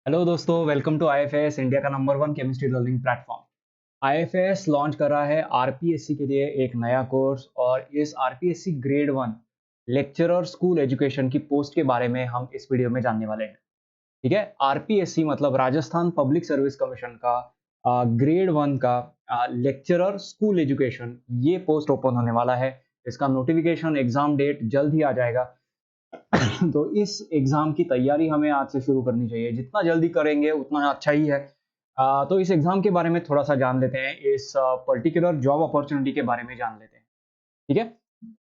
Hello दोस्तों, welcome to IFS, India का number 1 chemistry learning platform. IFS launch कर रहा है आरपीएससी के लिए एक नया कोर्स, और इस RPSC grade 1 lecturer school education की पोस्ट के बारे में हम इस वीडियो में जानने वाले हैं। ठीक है, आरपीएससी मतलब राजस्थान पब्लिक सर्विस कमीशन का ग्रेड 1 का लेक्चरर स्कूल एजुकेशन, ये पोस्ट ओपन होने वाला है। इसका नोटिफिकेशन, एग्जाम डेट जल्द ही आ जाएगा। तो इस एग्जाम की तैयारी हमें आज से शुरू करनी चाहिए। जितना जल्दी करेंगे उतना अच्छा ही है। तो इस एग्जाम के बारे में थोड़ा सा जान लेते हैं, इस पर्टिकुलर जॉब अपॉर्चुनिटी के बारे में जान लेते हैं। ठीक है,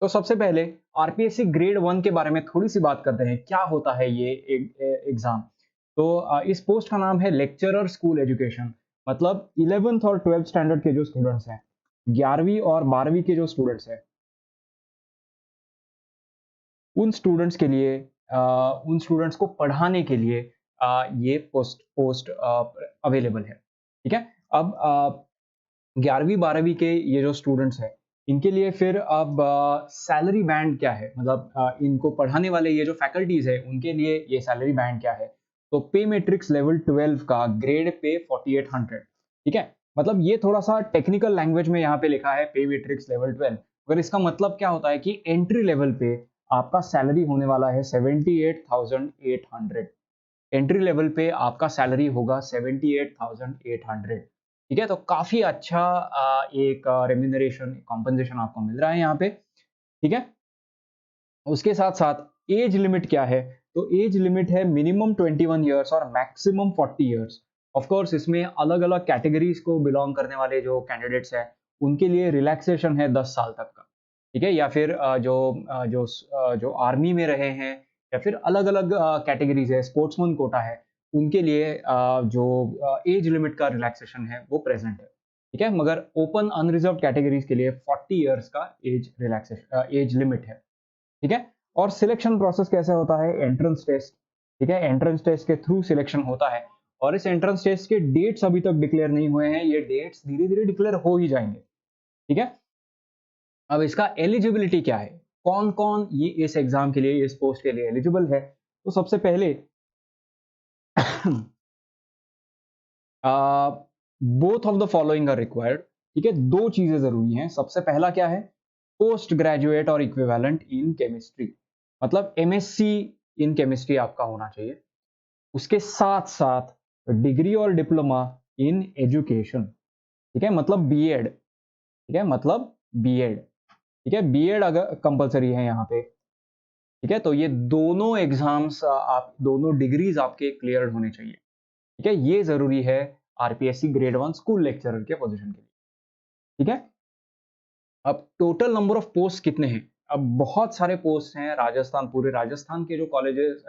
तो सबसे पहले आरपीएससी ग्रेड 1 के बारे में थोड़ी सी बात करते हैं। क्या होता है ये एग्जाम? तो इस पोस्ट का नाम है लेक्चरर स्कूल एजुकेशन। मतलब 11th और 12th स्टैंडर्ड के जो स्टूडेंट्स हैं, 11वीं और 12वीं के जो स्टूडेंट्स हैं, उन स्टूडेंट्स के लिए उन स्टूडेंट्स को पढ़ाने के लिए ये पोस्ट अवेलेबल है। ठीक है, अब 11वीं 12वीं के ये जो स्टूडेंट्स हैं, इनके लिए फिर अब सैलरी बैंड क्या है, मतलब इनको पढ़ाने वाले ये जो फैकल्टीज है उनके लिए ये सैलरी बैंड क्या है? तो पे मैट्रिक्स लेवल 12 का ग्रेड पे 4800। ठीक है, मतलब ये थोड़ा सा टेक्निकल लैंग्वेज में यहाँ पे लिखा है पे मैट्रिक्स लेवल 12, मगर इसका मतलब क्या होता है कि एंट्री लेवल पे आपका सैलरी होने वाला है 78,800। एंट्री लेवल पे आपका सैलरी होगा 78,800। ठीक है, तो काफी अच्छा एक रेम्यूनरेशन कॉम्पनसेशन आपको मिल रहा है यहाँ पे। ठीक है, उसके साथ साथ एज लिमिट क्या है? तो एज लिमिट है मिनिमम 21 ईयर्स और मैक्सिमम 40 ईयर्स। ऑफ कोर्स इसमें अलग अलग कैटेगरीज को बिलोंग करने वाले जो कैंडिडेट्स हैं, उनके लिए रिलैक्सेशन है 10 साल तक का। ठीक है, या फिर जो आर्मी में रहे हैं, या फिर अलग अलग कैटेगरीज है, स्पोर्ट्समैन कोटा है, उनके लिए जो एज लिमिट का रिलैक्सेशन है वो प्रेजेंट है। ठीक है, मगर ओपन अनरिजर्व कैटेगरीज के लिए 40 ईयर्स का एज लिमिट है। ठीक है, और सिलेक्शन प्रोसेस कैसे होता है? Entrance test. ठीक है, एंट्रेंस टेस्ट के थ्रू सिलेक्शन होता है, और इस एंट्रेंस टेस्ट के डेट्स अभी तक डिक्लेयर नहीं हुए हैं। ये डेट्स धीरे धीरे डिक्लेयर हो ही जाएंगे। ठीक है, अब इसका एलिजिबिलिटी क्या है? कौन कौन ये इस एग्जाम के लिए, इस पोस्ट के लिए एलिजिबल है? तो सबसे पहले both of the following are required. ठीक है, दो चीजें जरूरी हैं। सबसे पहला क्या है? पोस्ट ग्रेजुएट और इक्विवेलेंट इन केमिस्ट्री, मतलब एमएससी इन केमिस्ट्री आपका होना चाहिए। उसके साथ साथ डिग्री और डिप्लोमा इन एजुकेशन। ठीक है, मतलब बीएड। ठीक है, मतलब बीएड। ठीक है, बीएड अगर कंपलसरी है यहाँ पे। ठीक है, तो ये दोनों एग्जाम्स, आप दोनों डिग्रीज आपके क्लियर होने चाहिए। ठीक है, ये जरूरी है आरपीएससी ग्रेड 1 स्कूल लेक्चरर के पोजीशन के लिए। ठीक है, अब टोटल नंबर ऑफ पोस्ट कितने हैं? अब बहुत सारे पोस्ट हैं। राजस्थान, पूरे राजस्थान के जो कॉलेजेस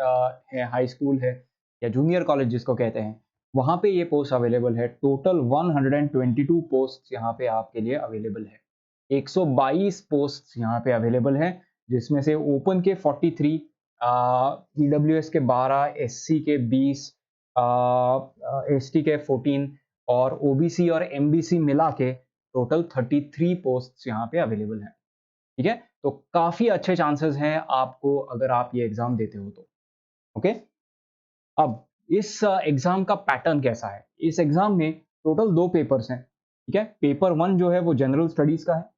हैं, हाई स्कूल है या जूनियर कॉलेज जिसको कहते हैं, वहां पे ये पोस्ट अवेलेबल है। टोटल 122 पोस्ट यहाँ पे आपके लिए अवेलेबल है। 122 पोस्ट यहाँ पे अवेलेबल है, जिसमें से ओपन के 43, ईडब्ल्यूएस के 12, एससी के 20, एसटी के 14, और ओबीसी और एमबीसी मिला के टोटल 33 पोस्ट यहाँ पे अवेलेबल है। ठीक है, तो काफी अच्छे चांसेस हैं आपको, अगर आप ये एग्जाम देते हो तो। ओके, अब इस एग्जाम का पैटर्न कैसा है? इस एग्जाम में टोटल 2 पेपर्स हैं। ठीक है, पेपर 1 जो है वो जनरल स्टडीज का है।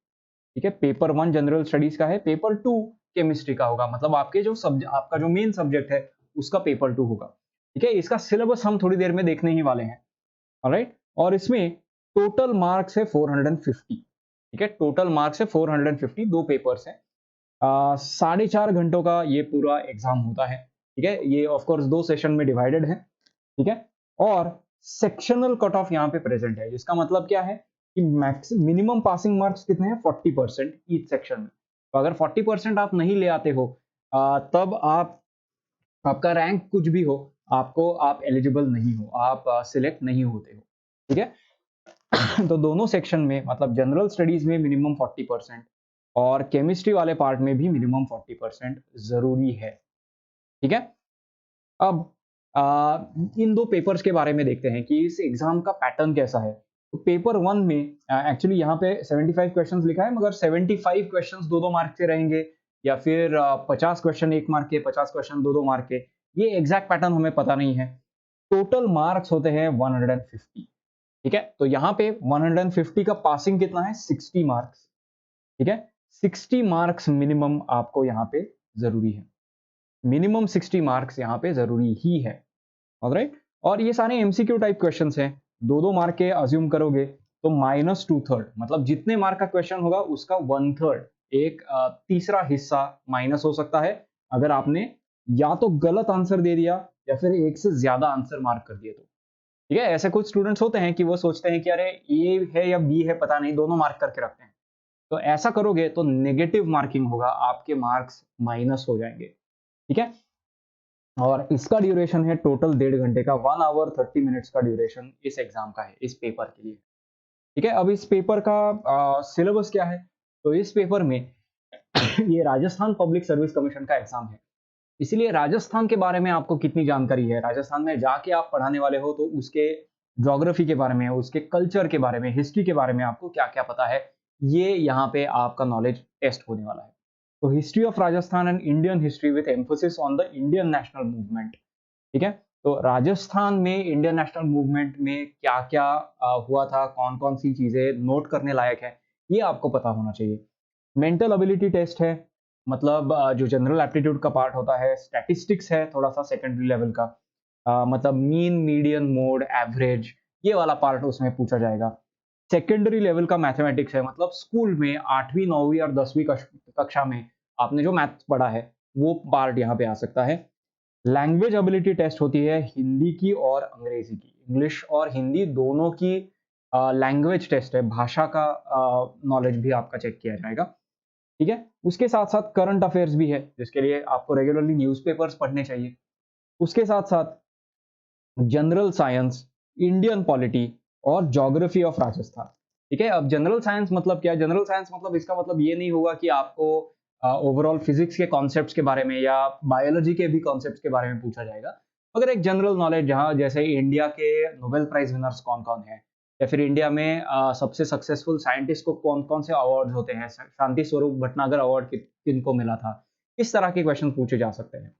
ठीक है, पेपर 1 जनरल स्टडीज का है। पेपर 2 केमिस्ट्री का होगा, मतलब आपका जो मेन सब्जेक्ट है उसका पेपर 2 होगा। ठीक है, इसका सिलेबस हम थोड़ी देर में देखने ही वाले हैं। ऑलराइट, और इसमें टोटल मार्क्स है 450। ठीक है, टोटल मार्क्स है 450, 2 पेपर्स हैं। 4.5 घंटों का ये पूरा एग्जाम होता है। ठीक है, ये ऑफ कोर्स 2 सेशन में डिवाइडेड है। ठीक है, और सेक्शनल कट ऑफ यहाँ पे प्रेजेंट है, जिसका मतलब क्या है कि मिनिमम पासिंग मार्क्स कितने हैं? 40% ईच सेक्शन में। तो अगर 40% आप नहीं ले आते हो, तब आपका रैंक कुछ भी हो, आप एलिजिबल नहीं हो, आप सिलेक्ट नहीं होते हो। ठीक है, तो दोनों सेक्शन में, मतलब जनरल स्टडीज में मिनिमम 40% और केमिस्ट्री वाले पार्ट में भी मिनिमम 40% जरूरी है। ठीक है, अब इन 2 पेपर्स के बारे में देखते हैं कि इस एग्जाम का पैटर्न कैसा है। तो पेपर 1 में एक्चुअली यहाँ पे 75 क्वेश्चंस लिखा है, मगर 75 क्वेश्चंस 2-2 मार्क के रहेंगे, या फिर 50 क्वेश्चन 1 मार्क के, 50 क्वेश्चन 2-2 मार्क के। ये एग्जैक्ट पैटर्न हमें पता नहीं है। टोटल मार्क्स होते हैं 150। ठीक है, तो यहाँ पे 150 का पासिंग कितना है, 60 मार्क्स। ठीक है, 60 मार्क्स मिनिमम आपको यहाँ पे जरूरी है, मिनिमम 60 मार्क्स यहाँ पे जरूरी ही है। ऑलराइट, और ये सारे एमसीक्यू टाइप क्वेश्चंस हैं, 2-2 मार्क के अज्यूम करोगे तो -2/3, मतलब जितने मार्क का क्वेश्चन होगा उसका 1/3, एक तीसरा हिस्सा माइनस हो सकता है अगर आपने या तो गलत आंसर दे दिया या फिर एक से ज्यादा आंसर मार्क कर दिए तो। ठीक है, ऐसे कुछ स्टूडेंट्स होते हैं कि वो सोचते हैं कि अरे ए है या बी है पता नहीं, दोनों मार्क करके रखते हैं। तो ऐसा करोगे तो नेगेटिव मार्किंग होगा, आपके मार्क्स माइनस हो जाएंगे। ठीक है, और इसका ड्यूरेशन है टोटल 1.5 घंटे का, 1 hour 30 minutes का ड्यूरेशन इस एग्जाम का है, इस पेपर के लिए। ठीक है, अब इस पेपर का सिलेबस क्या है, तो इस पेपर में ये राजस्थान पब्लिक सर्विस कमीशन का एग्जाम है, इसीलिए राजस्थान के बारे में आपको कितनी जानकारी है, राजस्थान में जाके आप पढ़ाने वाले हो तो उसके ज्योग्राफी के बारे में, उसके कल्चर के बारे में, हिस्ट्री के बारे में आपको क्या क्या पता है, ये यहाँ पे आपका नॉलेज टेस्ट होने वाला है। तो history of Rajasthan and Indian history with emphasis on the Indian national movement. ठीक है, तो राजस्थान में इंडियन नेशनल मूवमेंट में क्या क्या हुआ था, कौन कौन सी चीजें नोट करने लायक है, ये आपको पता होना चाहिए। मेंटल एबिलिटी टेस्ट है, मतलब जो जनरल एप्टीट्यूड का पार्ट होता है, स्टैटिस्टिक्स है थोड़ा सा सेकेंडरी लेवल का, मतलब मीन मीडियन मोड एवरेज, ये वाला पार्ट उसमें पूछा जाएगा। सेकेंडरी लेवल का मैथमेटिक्स है, मतलब स्कूल में 8वीं 9वीं और 10वीं कक्षा में आपने जो मैथ्स पढ़ा है वो पार्ट यहाँ पे आ सकता है। लैंग्वेज एबिलिटी टेस्ट होती है हिंदी की और अंग्रेजी की, इंग्लिश और हिंदी दोनों की लैंग्वेज टेस्ट है, भाषा का नॉलेज भी आपका चेक किया जाएगा। ठीक है, उसके साथ साथ करंट अफेयर्स भी है जिसके लिए आपको रेगुलरली न्यूज़पेपर्स पढ़ने चाहिए। उसके साथ साथ जनरल साइंस, इंडियन पॉलिटी और ज्योग्राफी ऑफ राजस्थान। ठीक है, अब जनरल साइंस मतलब क्या, जनरल साइंस मतलब इसका मतलब ये नहीं होगा कि आपको ओवरऑल फिजिक्स के कॉन्सेप्ट्स के बारे में या बायोलॉजी के भी कॉन्सेप्ट्स के बारे में पूछा जाएगा, मगर एक जनरल नॉलेज जहाँ जैसे इंडिया के नोबेल प्राइज विनर्स कौन कौन है, या फिर इंडिया में सबसे सक्सेसफुल साइंटिस्ट को कौन कौन से अवार्ड होते हैं, शांति स्वरूप भटनागर अवार्ड किनको मिला था, इस तरह के क्वेश्चन पूछे जा सकते हैं।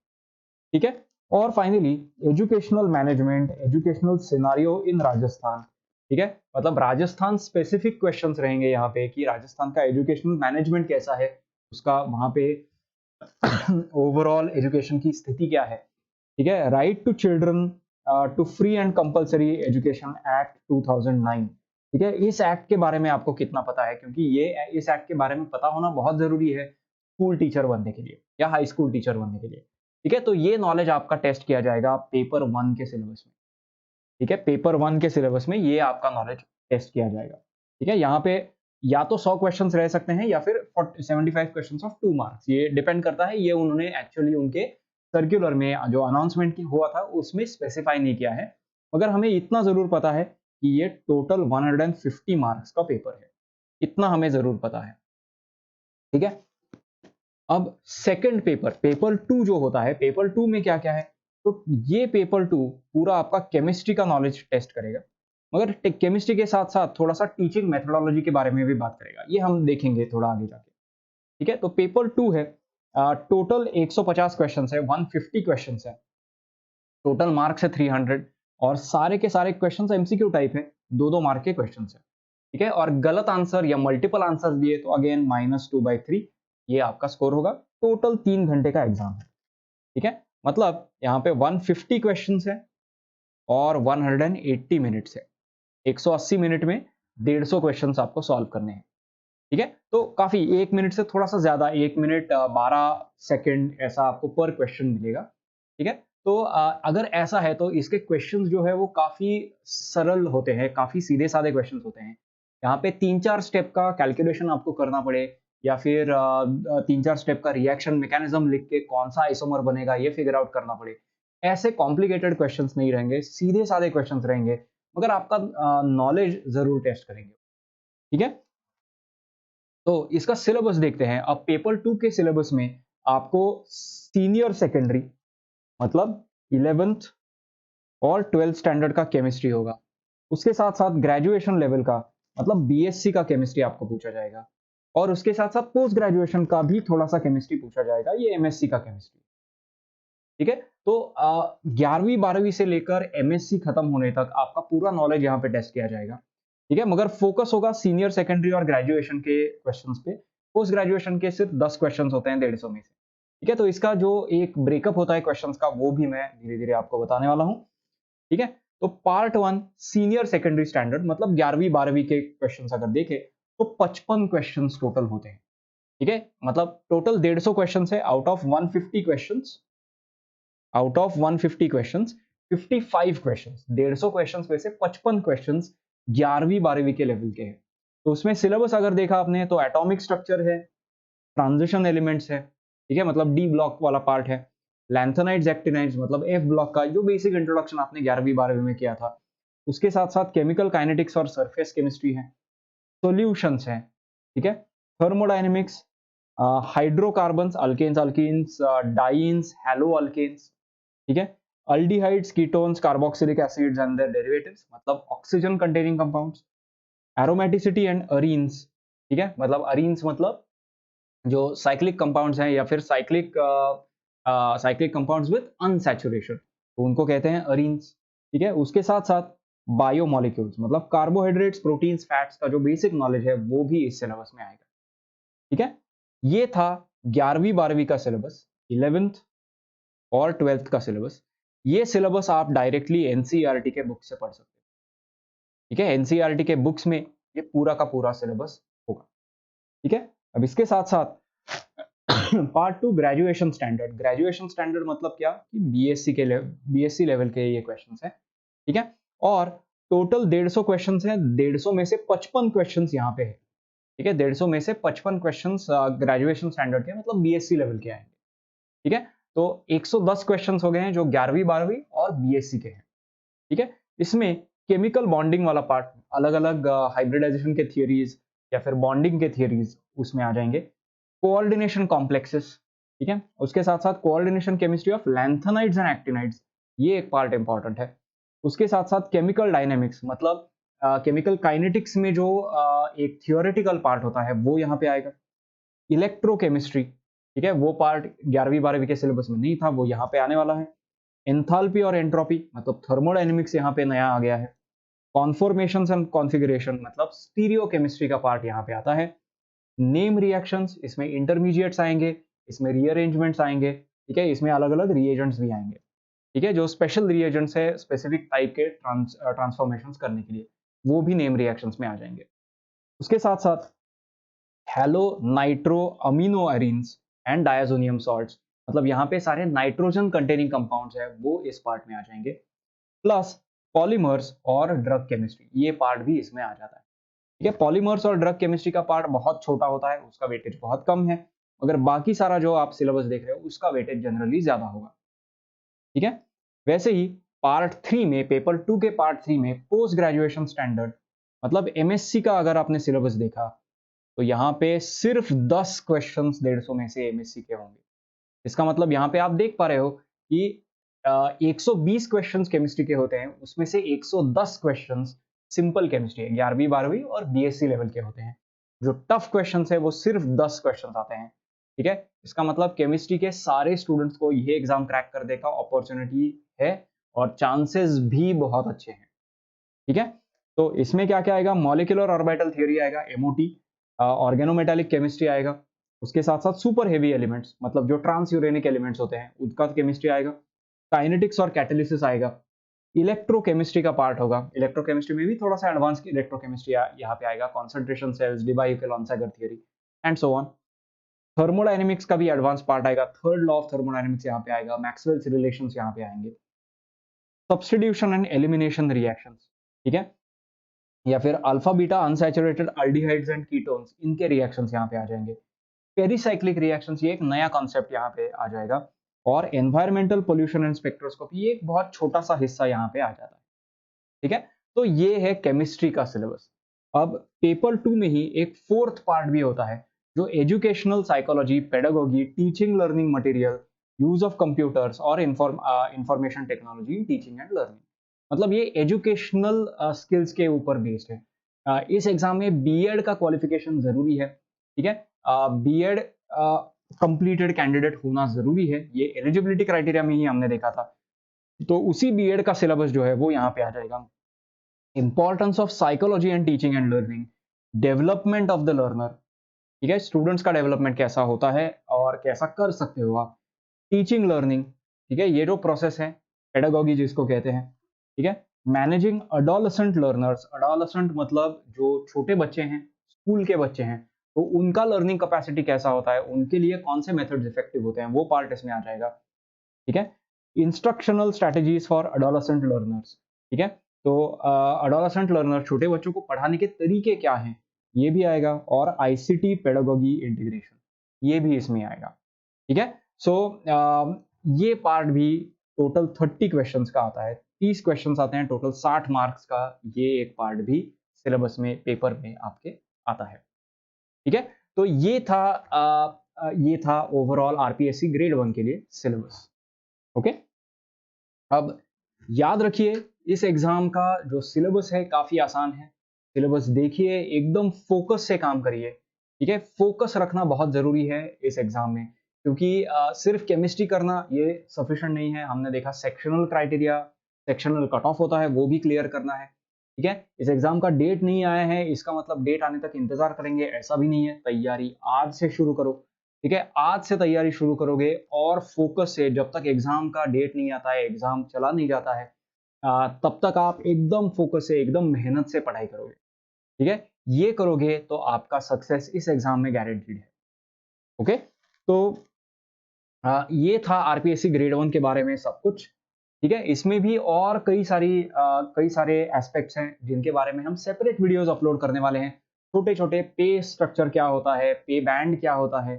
ठीक है, और finally educational management, educational scenario इन राजस्थान। ठीक है, मतलब राजस्थान स्पेसिफिक क्वेश्चंस रहेंगे यहाँ पे कि राजस्थान का एजुकेशनल मैनेजमेंट कैसा है, उसका वहां पे ओवरऑल एजुकेशन की स्थिति क्या है। ठीक है, right to children to free and compulsory education act 2009। ठीक है, इस एक्ट के बारे में आपको कितना पता है, क्योंकि ये इस एक्ट के बारे में पता होना बहुत जरूरी है स्कूल टीचर बनने के लिए या हाई स्कूल टीचर बनने के लिए। ठीक है, तो ये नॉलेज आपका टेस्ट किया जाएगा पेपर 1 के सिलेबस में। ठीक है, पेपर 1 के सिलेबस में ये आपका नॉलेज टेस्ट किया जाएगा। ठीक है, यहाँ पे या तो 100 क्वेश्चंस रह सकते हैं या फिर 75 क्वेश्चंस ऑफ 2 मार्क्स, ये डिपेंड करता है, ये उन्होंने एक्चुअली उनके सर्कुलर में जो अनाउंसमेंट हुआ था उसमें स्पेसिफाई नहीं किया है, मगर हमें इतना जरूर पता है कि ये टोटल 150 मार्क्स का पेपर है, इतना हमें जरूर पता है। ठीक है, अब सेकंड पेपर, पेपर 2 जो होता है, पेपर 2 में क्या क्या है, तो ये पेपर 2 पूरा आपका केमिस्ट्री का नॉलेज टेस्ट करेगा, मगर केमिस्ट्री के साथ साथ थोड़ा सा टीचिंग मेथोडोलॉजी के बारे में भी बात करेगा, ये हम देखेंगे थोड़ा आगे जाके। ठीक है, तो पेपर 2 है, टोटल 150 क्वेश्चन है, 150 क्वेश्चन है, टोटल मार्क्स है 300, और सारे के सारे क्वेश्चन एमसीक्यू टाइप है, 2-2 मार्क के क्वेश्चन है। ठीक है, और गलत आंसर या मल्टीपल आंसर दिए तो अगेन -2/3 ये आपका स्कोर होगा। टोटल 3 घंटे का एग्जाम है। ठीक है, मतलब यहाँ पे 150 क्वेश्चन है और 180 मिनट्स है, 180 मिनट में 150 क्वेश्चन आपको सॉल्व करने हैं। ठीक है, तो काफी 1 मिनट से थोड़ा सा ज्यादा, 1 मिनट 12 सेकेंड ऐसा आपको पर क्वेश्चन मिलेगा। ठीक है, तो अगर ऐसा है तो इसके क्वेश्चंस जो है वो काफी सरल होते हैं, काफी सीधे साधे क्वेश्चंस होते हैं। यहाँ पे 3-4 स्टेप का कैलकुलेशन आपको करना पड़े, या फिर 3-4 स्टेप का रिएक्शन मैकेनिज्म लिख के कौन सा आइसोमर बनेगा ये फिगर आउट करना पड़े, ऐसे कॉम्प्लिकेटेड क्वेश्चंस नहीं रहेंगे, सीधे साधे क्वेश्चंस रहेंगे, मगर आपका नॉलेज जरूर टेस्ट करेंगे। ठीक है, तो इसका सिलेबस देखते हैं। अब पेपर 2 के सिलेबस में आपको सीनियर सेकेंडरी, मतलब 11th और 12th स्टैंडर्ड का केमिस्ट्री होगा, उसके साथ साथ ग्रेजुएशन लेवल का, मतलब बीएससी का केमिस्ट्री आपको पूछा जाएगा, और उसके साथ साथ पोस्ट ग्रेजुएशन का भी थोड़ा सा केमिस्ट्री पूछा जाएगा, ये एमएससी का केमिस्ट्री। ठीक है। तो 11वीं 12वीं से लेकर एमएससी खत्म होने तक आपका पूरा नॉलेज यहाँ पे टेस्ट किया जाएगा, ठीक है। मगर फोकस होगा सीनियर सेकेंडरी और ग्रेजुएशन के क्वेश्चंस पे। पोस्ट ग्रेजुएशन के सिर्फ 10 क्वेश्चंस होते हैं 150 में से, ठीक है। तो इसका जो एक ब्रेकअप होता है क्वेश्चंस का, वो भी मैं धीरे धीरे आपको बताने वाला हूँ, ठीक है। तो पार्ट 1 सीनियर सेकेंडरी स्टैंडर्ड, मतलब 11वीं 12वीं के क्वेश्चंस अगर देखें तो 55 क्वेश्चंस टोटल होते हैं, ठीक है। मतलब टोटल 150 क्वेश्चंस है out of 150 questions, out of 150 questions 55 questions, 150 questions में से 55 क्वेश्चंस 11वीं 12वीं के लेवल के हैं। तो उसमें सिलेबस अगर देखा आपने तो एटॉमिक स्ट्रक्चर है, ट्रांजिशन एलिमेंट्स है, ठीक है, मतलब डी ब्लॉक वाला पार्ट है, लैंथेनाइड्स एक्टिनाइड्स मतलब एफ ब्लॉक का जो बेसिक इंट्रोडक्शन आपने 11वीं 12वीं में किया था, उसके साथ साथ केमिकल काइनेटिक्स और सरफेस केमिस्ट्री है, सॉल्यूशंस है, ठीक है, thermodynamics, hydrocarbons, alkanes, alkenes, dienes, haloalkanes, ठीक है, aldehydes, ketones, carboxylic acids and their derivatives मतलब oxygen containing compounds, aromaticity and arenes, ठीक है, मतलब अरीन्स मतलब जो साइक्लिक कंपाउंड्स हैं या फिर साइक्लिक कंपाउंड्स विद अनसैचुरेशन, तो उनको कहते हैं अरीन्स, ठीक है। उसके साथ साथ बायोमोलिक्यूल्स मतलब कार्बोहाइड्रेट्स, प्रोटीन्स, फैट्स का जो बेसिक नॉलेज है वो भी इस सिलेबस में आएगा, ठीक है। ये था 11वीं 12वीं का सिलेबस, 11th और 12th का सिलेबस। ये सिलेबस आप डायरेक्टली एनसीईआरटी के बुक से पढ़ सकते हैं, ठीक है। एनसीईआरटी के बुक्स में ये पूरा का पूरा सिलेबस होगा, ठीक है। अब इसके साथ साथ part 2 graduation standard, graduation standard मतलब क्या कि बीएससी लेवल के ये क्वेश्चंस हैं, ठीक है। और टोटल 150 क्वेश्चंस हैं, 150 में से 55 क्वेश्चंस यहाँ पे है, ठीक है। 150 में से 55 क्वेश्चंस ग्रेजुएशन स्टैंडर्ड के मतलब बीएससी लेवल के आएंगे, ठीक है। तो 110 क्वेश्चंस हो गए हैं जो 11वीं 12वीं और बीएससी के हैं, ठीक है। इसमें केमिकल बॉन्डिंग वाला पार्ट, अलग अलग हाइब्रिडाइजेशन के थियरीज या फिर बॉन्डिंग के थियरीज उसमें आ जाएंगे, कोऑर्डिनेशन कॉम्प्लेक्सेस, ठीक है। उसके साथ साथ coordination chemistry of lanthanides and actinides, ये एक पार्ट इंपॉर्टेंट है। उसके साथ साथ केमिकल डायनेमिक्स मतलब केमिकल काइनेटिक्स में जो एक थियोरेटिकल पार्ट होता है वो यहाँ पे आएगा। इलेक्ट्रोकेमिस्ट्री, ठीक है, वो पार्ट 11वीं 12वीं के सिलेबस में नहीं था, वो यहाँ पे आने वाला है। एंथैल्पी और एंट्रोपी मतलब थर्मोडायनेमिक्स यहाँ पे नया आ गया है। कॉन्फॉर्मेशंस एंड कॉन्फ़िगरेशन मतलब स्टीरियो केमिस्ट्री का पार्ट यहाँ पे आता है। नेम रिएक्शंस, इसमें इंटरमीडिएट्स आएंगे, इसमें रीअरेंजमेंट्स आएंगे, ठीक है, इसमें अलग अलग रिएजेंट्स भी आएंगे, ठीक है, जो स्पेशल रिएजेंट्स है स्पेसिफिक टाइप के ट्रांसफॉर्मेशंस करने के लिए, वो भी नेम रिएक्शंस में आ जाएंगे। उसके साथ साथ hello nitro amino arenes and diazonium salts मतलब यहाँ पे सारे नाइट्रोजन कंटेनिंग कंपाउंड्स है वो इस पार्ट में आ जाएंगे, प्लस पॉलीमर्स और ड्रग केमिस्ट्री, ये पार्ट भी इसमें आ जाता है, ठीक है। पॉलीमर्स और ड्रग केमिस्ट्री का पार्ट बहुत छोटा होता है, उसका वेटेज बहुत कम है, मगर बाकी सारा जो आप सिलेबस देख रहे हो उसका वेटेज जनरली ज्यादा होगा, ठीक है। वैसे ही पार्ट 3 में, पेपर 2 के पार्ट 3 में पोस्ट ग्रेजुएशन स्टैंडर्ड मतलब एमएससी का अगर आपने सिलेबस देखा तो यहाँ पे सिर्फ 10 क्वेश्चंस 150 में से एमएससी के होंगे। इसका मतलब यहाँ पे आप देख पा रहे हो कि 120 क्वेश्चंस केमिस्ट्री के होते हैं, उसमें से 110 क्वेश्चंस सिंपल केमिस्ट्री है, 11वीं 12वीं और बीएससी लेवल के होते हैं। जो टफ क्वेश्चंस है वो सिर्फ 10 क्वेश्चंस आते हैं, ठीक है। इसका मतलब केमिस्ट्री के सारे स्टूडेंट्स को ये एग्जाम क्रैक कर देगा अपॉर्चुनिटी है और चांसेस भी बहुत अच्छे हैं, ठीक है। तो इसमें क्या क्या आएगा, मॉलिक्यूलर ऑर्बिटल थ्योरी आएगा, एमओटी, ऑर्गेनोमेटालिक केमिस्ट्री आएगा, उसके साथ साथ सुपर हेवी एलिमेंट्स मतलब जो ट्रांस यूरेनिक एलिमेंट्स होते हैं उनका केमिस्ट्री आएगा, काइनेटिक्स और कैटालिसिस आएगा, इलेक्ट्रोकेमिस्ट्री का पार्ट होगा, इलेक्ट्रोकेमिस्ट्री में भी थोड़ा सा एडवांस इलेक्ट्रोकेमिस्ट्री यहाँ पे आएगा, concentration cells, Debye Huckel Onsager theory and so on. Thermodynamics का भी एडवांस पार्ट आएगा, थर्ड लॉ ऑफ थर्मोडायनेमिक्स यहाँ पे आएगा, मैक्सवेल्स रिलेशंस यहाँ पे आएंगे, सब्स्टिट्यूशन एंड एलिमिनेशन रिएक्शंस, ठीक है, या फिर alpha beta unsaturated aldehydes and ketones, इनके रिएक्शंस यहाँ पे आ जाएंगे। पेरिसाइक्लिक रिएक्शंस, ये एक नया कॉन्सेप्ट यहाँ पे आ जाएगा, और एनवायरमेंटल पोल्यूशन एंड स्पेक्ट्रोस्कोपी, ये एक बहुत छोटा सा हिस्सा यहाँ पे आ जाता है, ठीक है। तो ये है केमिस्ट्री का सिलेबस। अब पेपर 2 में ही एक फोर्थ पार्ट भी होता है जो educational psychology, pedagogy, teaching learning material, use of computers और information technology in teaching and learning, मतलब ये एजुकेशनल स्किल्स के ऊपर बेस्ड है। इस एग्जाम में बीएड का क्वालिफिकेशन जरूरी है, ठीक है। बीएड कंप्लीटेड कैंडिडेट होना जरूरी है, ये एलिजिबिलिटी क्राइटेरिया में ही हमने देखा था। तो उसी बीएड का सिलेबस जो है वो यहाँ पे आ जाएगा। Importance of psychology and teaching and learning, development of the learner, ठीक है, स्टूडेंट्स का डेवलपमेंट कैसा होता है और कैसा कर सकते हो आप, टीचिंग लर्निंग, ठीक है, ये जो प्रोसेस है, पेडागोगी जिसको कहते हैं, ठीक है, मैनेजिंग अडोलसेंट लर्नर्स, अडोलसेंट मतलब जो छोटे बच्चे हैं, स्कूल के बच्चे हैं, तो उनका लर्निंग कैपेसिटी कैसा होता है, उनके लिए कौन से मेथड्स इफेक्टिव होते हैं, वो पार्ट इसमें आ जाएगा, ठीक है। Instructional strategies for adolescent learners, ठीक है, तो अडोलसेंट लर्नर, छोटे बच्चों को पढ़ाने के तरीके क्या हैं, ये भी आएगा, और आईसीटी पेडागोगी इंटीग्रेशन, ये भी इसमें आएगा, ठीक है। सो ये पार्ट भी टोटल 30 क्वेश्चंस का आता है, 30 क्वेश्चंस आते हैं टोटल, 60 मार्क्स का ये एक पार्ट भी सिलेबस में, पेपर में आपके आता है, ठीक है। तो ये था ओवरऑल आरपीएससी ग्रेड 1 के लिए सिलेबस। ओके, अब याद रखिए इस एग्जाम का जो सिलेबस है काफी आसान है, सिलेबस देखिए, एकदम फोकस से काम करिए, ठीक है, फोकस रखना बहुत जरूरी है इस एग्जाम में, क्योंकि सिर्फ केमिस्ट्री करना ये सफिशिएंट नहीं है, हमने देखा sectional criteria, sectional cut off होता है, वो भी क्लियर करना है, ठीक है। इस एग्जाम का डेट नहीं आया है, इसका मतलब डेट आने तक इंतजार करेंगे ऐसा भी नहीं है, तैयारी आज से शुरू करो, ठीक है, आज से तैयारी शुरू करोगे और फोकस से, जब तक एग्जाम का डेट नहीं आता है, एग्जाम चला नहीं जाता है, तब तक आप एकदम फोकस से, एकदम मेहनत से पढ़ाई करोगे, ठीक है, ये करोगे तो आपका सक्सेस इस एग्जाम में गारंटीड है। ओके, तो ये था आरपीएससी ग्रेड 1 के बारे में सब कुछ, ठीक है। इसमें भी और कई सारे एस्पेक्ट्स हैं जिनके बारे में हम सेपरेट वीडियोस अपलोड करने वाले हैं, छोटे छोटे पे स्ट्रक्चर क्या होता है, पे बैंड क्या होता है,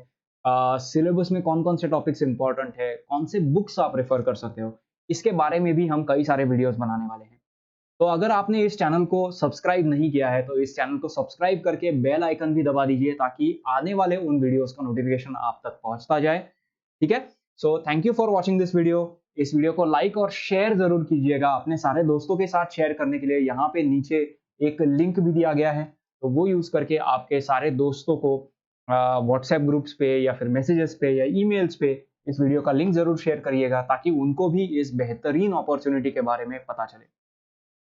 सिलेबस में कौन कौन से टॉपिक्स इंपॉर्टेंट है, कौन से बुक्स आप रेफर कर सकते हो, इसके बारे में भी हम कई सारे वीडियोस बनाने वाले हैं। तो अगर आपने इस चैनल को सब्सक्राइब नहीं किया है तो इस चैनल को सब्सक्राइब करके बेल आइकन भी दबा दीजिए, ताकि आने वाले उन वीडियोस का नोटिफिकेशन आप तक पहुंचता जाए, ठीक है। So thank you for watching this video. इस वीडियो को लाइक और शेयर जरूर कीजिएगा अपने सारे दोस्तों के साथ शेयर करने के लिए, यहाँ पे नीचे एक लिंक भी दिया गया है, तो वो यूज करके आपके सारे दोस्तों को व्हाट्सएप ग्रुप्स पे या फिर मैसेजेस पे या ईमेल्स पे इस वीडियो का लिंक जरूर शेयर करिएगा, ताकि उनको भी इस बेहतरीन अपॉर्चुनिटी के बारे में पता चले,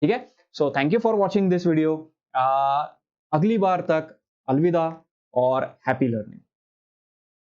ठीक है। So thank you for watching this video. अगली बार तक अलविदा और हैप्पी लर्निंग।